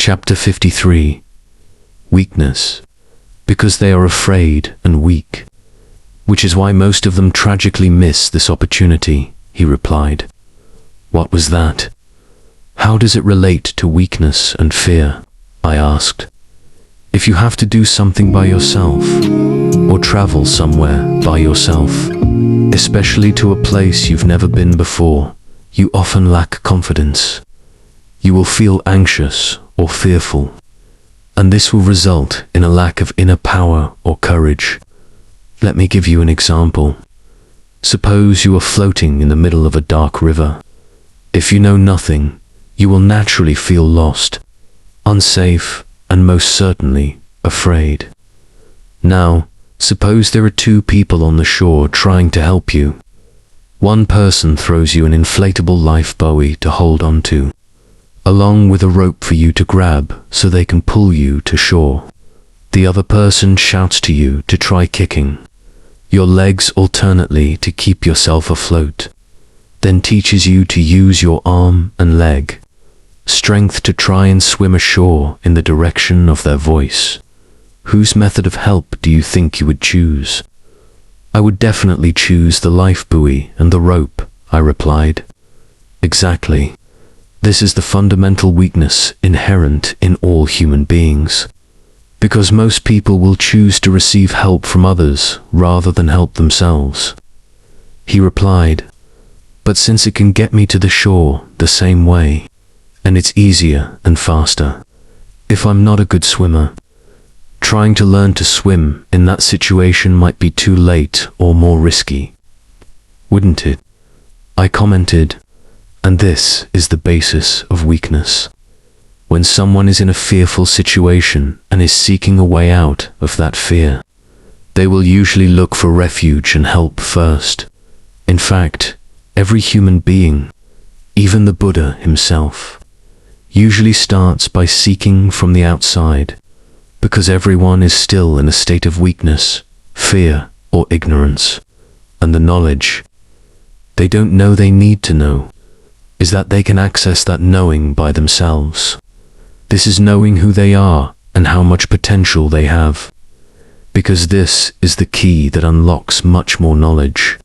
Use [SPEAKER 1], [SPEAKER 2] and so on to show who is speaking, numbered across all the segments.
[SPEAKER 1] Chapter 53. Weakness. Because they are afraid and weak, which is why most of them tragically miss this opportunity, he replied. What was that? How does it relate to weakness and fear? I asked. If you have to do something by yourself, or travel somewhere by yourself, especially to a place you've never been before, you often lack confidence. You will feel anxious or fearful, and this will result in a lack of inner power or courage. Let me give you an example. Suppose you are floating in the middle of a dark river. If you know nothing, you will naturally feel lost, unsafe, and most certainly afraid. Now, suppose there are two people on the shore trying to help you. One person throws you an inflatable life buoy to hold on to, along with a rope for you to grab so they can pull you to shore. The other person shouts to you to try kicking your legs alternately to keep yourself afloat, then teaches you to use your arm and leg strength to try and swim ashore in the direction of their voice. Whose method of help do you think you would choose? I would definitely choose the life buoy and the rope, I replied. Exactly. This is the fundamental weakness inherent in all human beings. Because most people will choose to receive help from others rather than help themselves. He replied, but since it can get me to the shore the same way, and it's easier and faster, if I'm not a good swimmer, trying to learn to swim in that situation might be too late or more risky. Wouldn't it? I commented, and this is the basis of weakness. When someone is in a fearful situation and is seeking a way out of that fear, they will usually look for refuge and help first. In fact, every human being, even the Buddha himself, usually starts by seeking from the outside, because everyone is still in a state of weakness, fear, or ignorance, and the knowledge they don't know they need to know is that they can access that knowing by themselves. This is knowing who they are and how much potential they have, because this is the key that unlocks much more knowledge,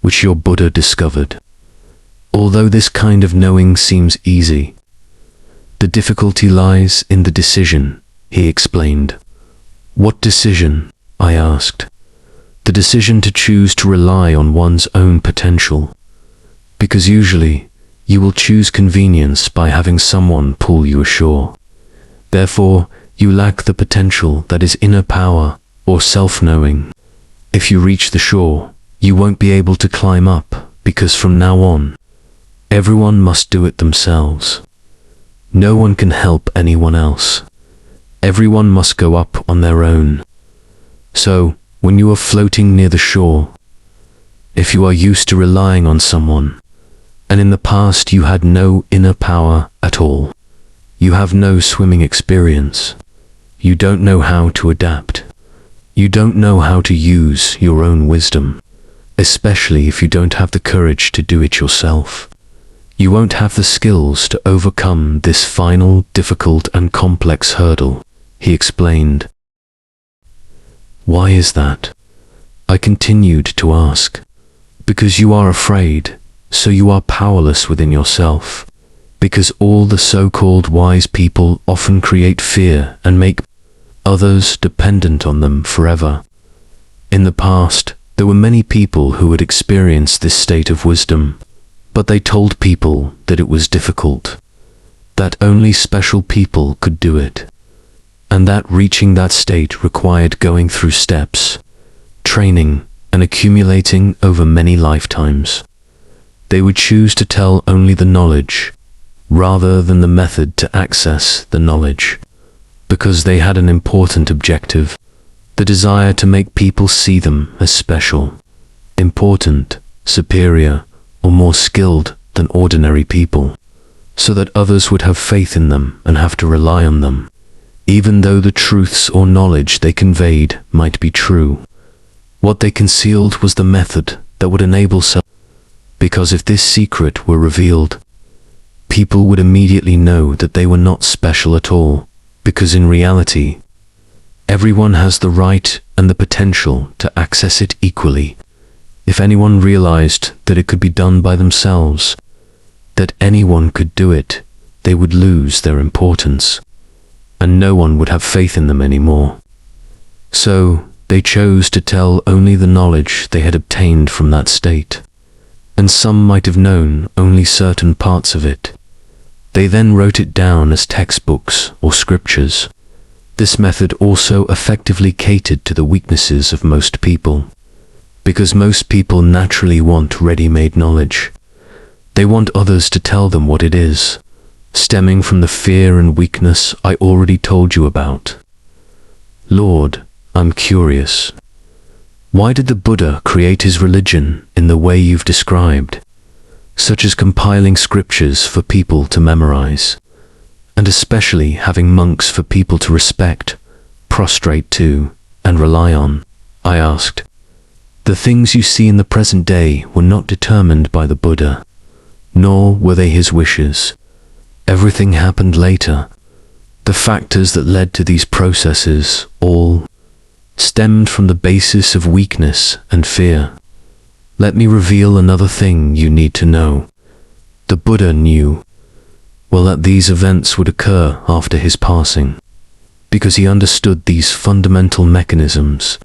[SPEAKER 1] which your Buddha discovered. Although this kind of knowing seems easy, the difficulty lies in the decision, he explained. What decision? I asked. The decision to choose to rely on one's own potential, because usually you will choose convenience by having someone pull you ashore. Therefore, you lack the potential that is inner power or self-knowing. If you reach the shore, you won't be able to climb up, because from now on, everyone must do it themselves. No one can help anyone else. Everyone must go up on their own. So, when you are floating near the shore, if you are used to relying on someone, and in the past you had no inner power at all, you have no swimming experience, you don't know how to adapt, you don't know how to use your own wisdom, especially if you don't have the courage to do it yourself. You won't have the skills to overcome this final, difficult and complex hurdle, he explained. Why is that? I continued to ask. Because you are afraid, so you are powerless within yourself. Because all the so-called wise people often create fear and make others dependent on them forever. In the past, there were many people who had experienced this state of wisdom, but they told people that it was difficult, that only special people could do it, and that reaching that state required going through steps, training, and accumulating over many lifetimes. They would choose to tell only the knowledge, rather than the method to access the knowledge, because they had an important objective, the desire to make people see them as special, important, superior, or more skilled than ordinary people, so that others would have faith in them and have to rely on them, even though the truths or knowledge they conveyed might be true. What they concealed was the method that would enable because if this secret were revealed, people would immediately know that they were not special at all, because in reality, everyone has the right and the potential to access it equally. If anyone realized that it could be done by themselves, that anyone could do it, they would lose their importance, and no one would have faith in them anymore. So, they chose to tell only the knowledge they had obtained from that state, and some might have known only certain parts of it. They then wrote it down as textbooks or scriptures. This method also effectively catered to the weaknesses of most people, because most people naturally want ready-made knowledge. They want others to tell them what it is, stemming from the fear and weakness I already told you about. Lord, I'm curious. Why did the Buddha create his religion in the way you've described, such as compiling scriptures for people to memorize, and especially having monks for people to respect, prostrate to, and rely on? I asked. The things you see in the present day were not determined by the Buddha, nor were they his wishes. Everything happened later. The factors that led to these processes all stemmed from the basis of weakness and fear. Let me reveal another thing you need to know. The Buddha knew, well, that these events would occur after his passing, because he understood these fundamental mechanisms.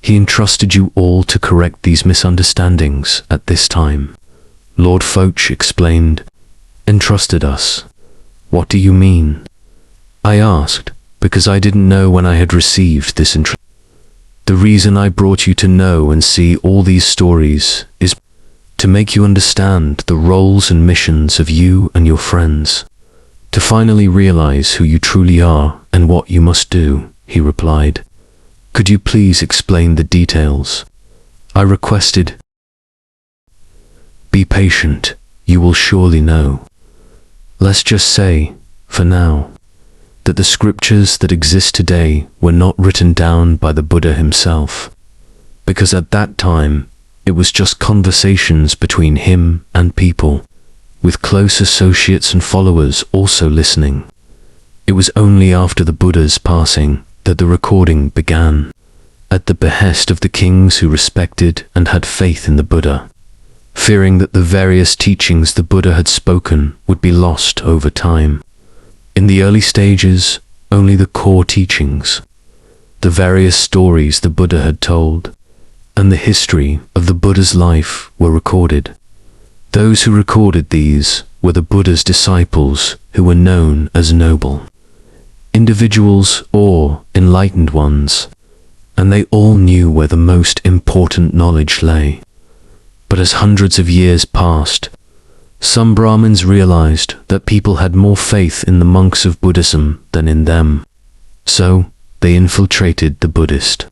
[SPEAKER 1] He entrusted you all to correct these misunderstandings at this time. Lord Foch explained. Entrusted us. What do you mean? I asked, because I didn't know when I had received this entrustment. The reason I brought you to know and see all these stories is to make you understand the roles and missions of you and your friends, to finally realize who you truly are and what you must do, he replied. Could you please explain the details? I requested. Be patient, you will surely know. Let's just say, for now, that the scriptures that exist today were not written down by the Buddha himself, because at that time it was just conversations between him and people, with close associates and followers also listening. It was only after the Buddha's passing that the recording began, at the behest of the kings who respected and had faith in the Buddha, fearing that the various teachings the Buddha had spoken would be lost over time. In the early stages, only the core teachings, the various stories the Buddha had told, and the history of the Buddha's life were recorded. Those who recorded these were the Buddha's disciples, who were known as noble individuals or enlightened ones, and they all knew where the most important knowledge lay. But as hundreds of years passed, some Brahmins realized that people had more faith in the monks of Buddhism than in them. So, they infiltrated the Buddhist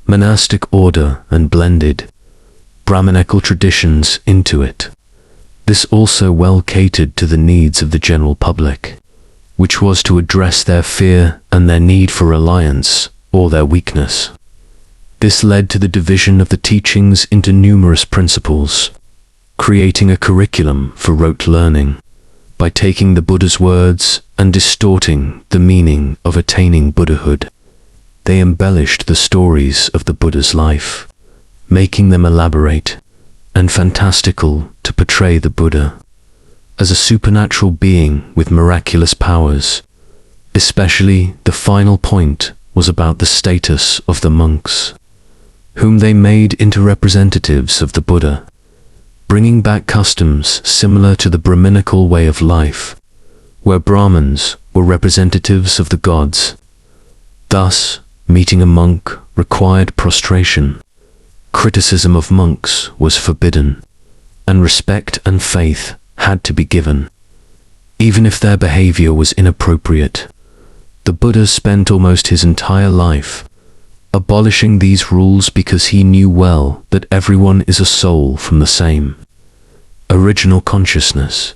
[SPEAKER 1] monastic order and blended Brahminical traditions into it. This also well catered to the needs of the general public, which was to address their fear and their need for reliance or their weakness. This led to the division of the teachings into numerous principles, creating a curriculum for rote learning, by taking the Buddha's words and distorting the meaning of attaining Buddhahood. They embellished the stories of the Buddha's life, making them elaborate and fantastical to portray the Buddha as a supernatural being with miraculous powers. Especially the final point was about the status of the monks, whom they made into representatives of the Buddha, bringing back customs similar to the Brahminical way of life, where Brahmins were representatives of the gods. Thus, meeting a monk required prostration. Criticism of monks was forbidden, and respect and faith had to be given, even if their behavior was inappropriate. The Buddha spent almost his entire life abolishing these rules because he knew well that everyone is a soul from the same original consciousness.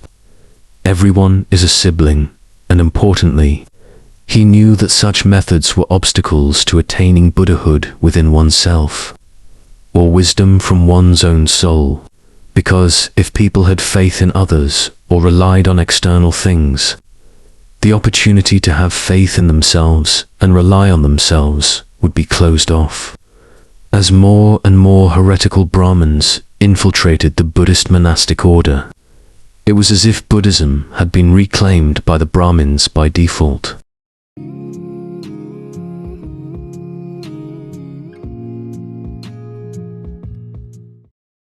[SPEAKER 1] Everyone is a sibling, and importantly, he knew that such methods were obstacles to attaining Buddhahood within oneself, or wisdom from one's own soul, because if people had faith in others or relied on external things, the opportunity to have faith in themselves and rely on themselves would be closed off. As more and more heretical Brahmins infiltrated the Buddhist monastic order, it was as if Buddhism had been reclaimed by the Brahmins by default.